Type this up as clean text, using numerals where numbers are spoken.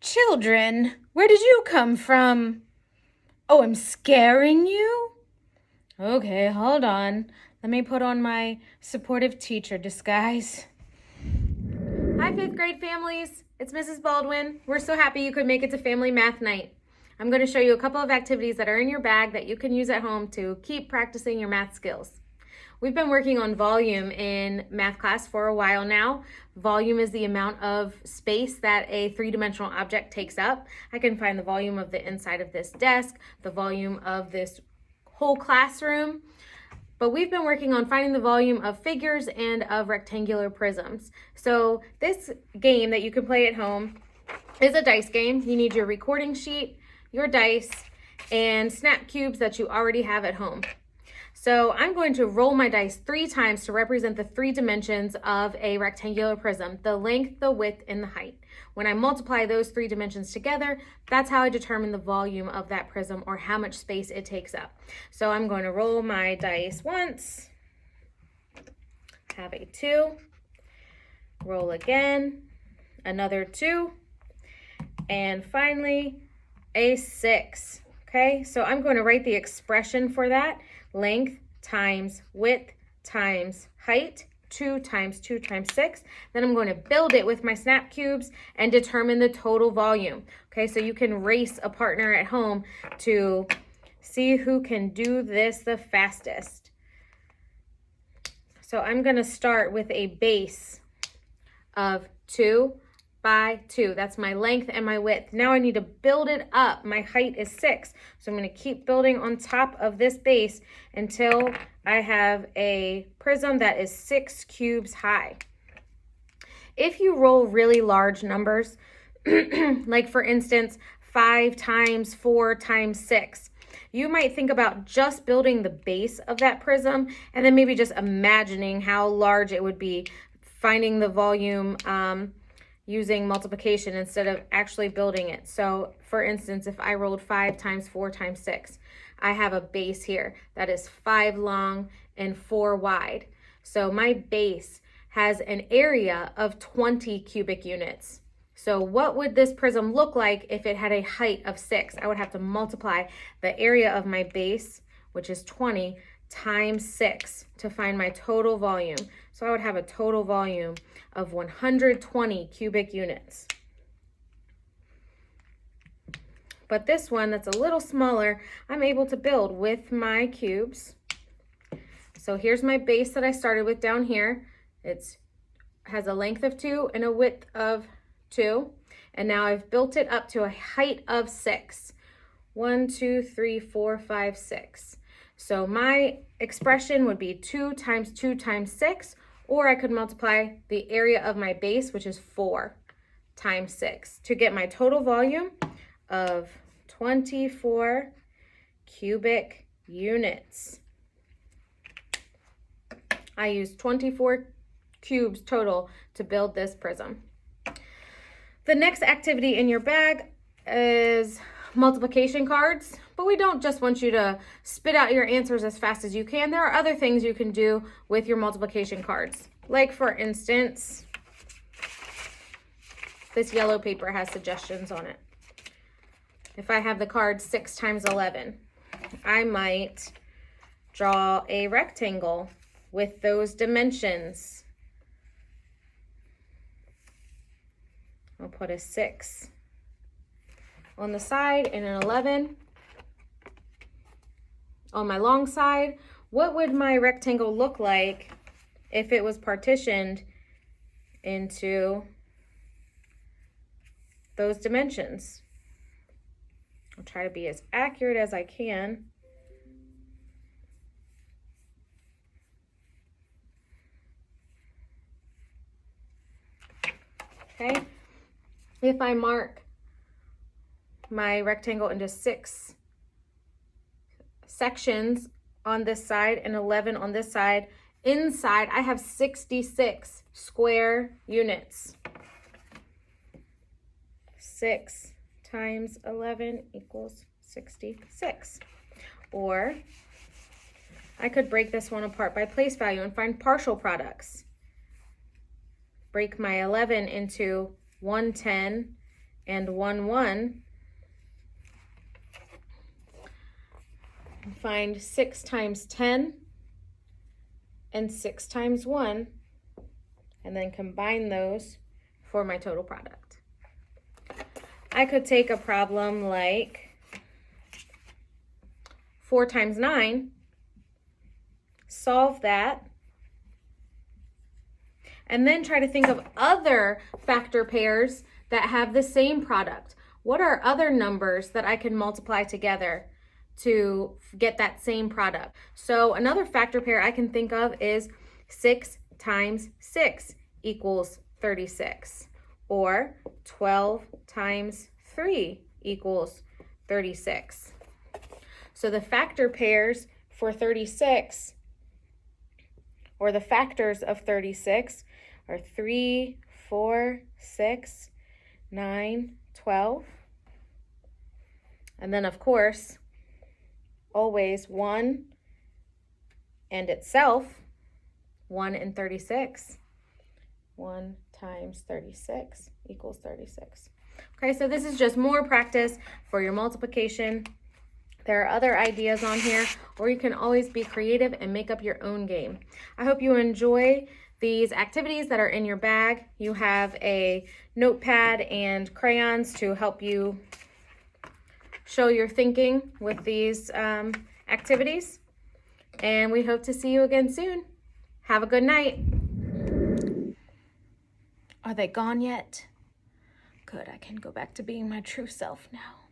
Children, where did you come from? Oh, I'm scaring you? Okay, hold on. Let me put on my supportive teacher disguise. Hi, 5th grade families. It's Mrs. Baldwin. We're so happy you could make it to family math night. I'm going to show you a couple of activities that are in your bag that you can use at home to keep practicing your math skills. We've been working on volume in math class for a while now. Volume is the amount of space that a three-dimensional object takes up. I can find the volume of the inside of this desk, the volume of this whole classroom. But we've been working on finding the volume of figures and of rectangular prisms. So this game that you can play at home is a dice game. You need your recording sheet, your dice, and snap cubes that you already have at home. So I'm going to roll my dice 3 times to represent the 3 dimensions of a rectangular prism, the length, the width, and the height. When I multiply those 3 dimensions together, that's how I determine the volume of that prism or how much space it takes up. So I'm going to roll my dice once, have a 2, roll again, another 2, and finally a 6. Okay, so I'm going to write the expression for that. Length times width times height, 2 times 2 times 6. Then I'm going to build it with my snap cubes and determine the total volume. Okay, so you can race a partner at home to see who can do this the fastest. So I'm going to start with a base of 2 by 2. That's my length and my width. Now I need to build it up. My height is 6. So I'm going to keep building on top of this base until I have a prism that is 6 cubes high. If you roll really large numbers, like for instance, 5 times 4 times 6, you might think about just building the base of that prism and then maybe just imagining how large it would be, finding the volume, using multiplication instead of actually building it. So for instance, if I rolled 5 times 4 times 6, I have a base here that is 5 long and 4 wide. So my base has an area of 20 cubic units. So what would this prism look like if it had a height of 6? I would have to multiply the area of my base, which is 20, times 6 to find my total volume. So I would have a total volume of 120 cubic units. But this one that's a little smaller, I'm able to build with my cubes. So here's my base that I started with down here. It has a length of 2 and a width of 2. And now I've built it up to a height of 6. 1, 2, 3, 4, 5, 6. So my expression would be 2 times 2 times 6, or I could multiply the area of my base, which is 4, times 6 to get my total volume of 24 cubic units. I used 24 cubes total to build this prism. The next activity in your bag is multiplication cards, but we don't just want you to spit out your answers as fast as you can. There are other things you can do with your multiplication cards. Like for instance, this yellow paper has suggestions on it. If I have the card 6 times 11, I might draw a rectangle with those dimensions. I'll put a 6 on the side and an 11 on my long side. What would my rectangle look like if it was partitioned into those dimensions? I'll try to be as accurate as I can. Okay, if I mark my rectangle into 6 sections on this side and 11 on this side, inside I have 66 square units. 6 times 11 equals 66. Or I could break this one apart by place value and find partial products. Break my 11 into 110 and 1, 1. Find 6 times 10 and 6 times 1, and then combine those for my total product. I could take a problem like 4 times 9, solve that, and then try to think of other factor pairs that have the same product. What are other numbers that I can multiply together to get that same product? So another factor pair I can think of is 6 times 6 equals 36, or 12 times 3 equals 36. So the factor pairs for 36, or the factors of 36, are 3, 4, 6, 9, 12. And then, of course, always 1 and itself, 1 and 36. 1 times 36 equals 36. Okay, so this is just more practice for your multiplication. There are other ideas on here, or you can always be creative and make up your own game. I hope you enjoy these activities that are in your bag. You have a notepad and crayons to help you show your thinking with these activities. And we hope to see you again soon. Have a good night. Are they gone yet? Good, I can go back to being my true self now.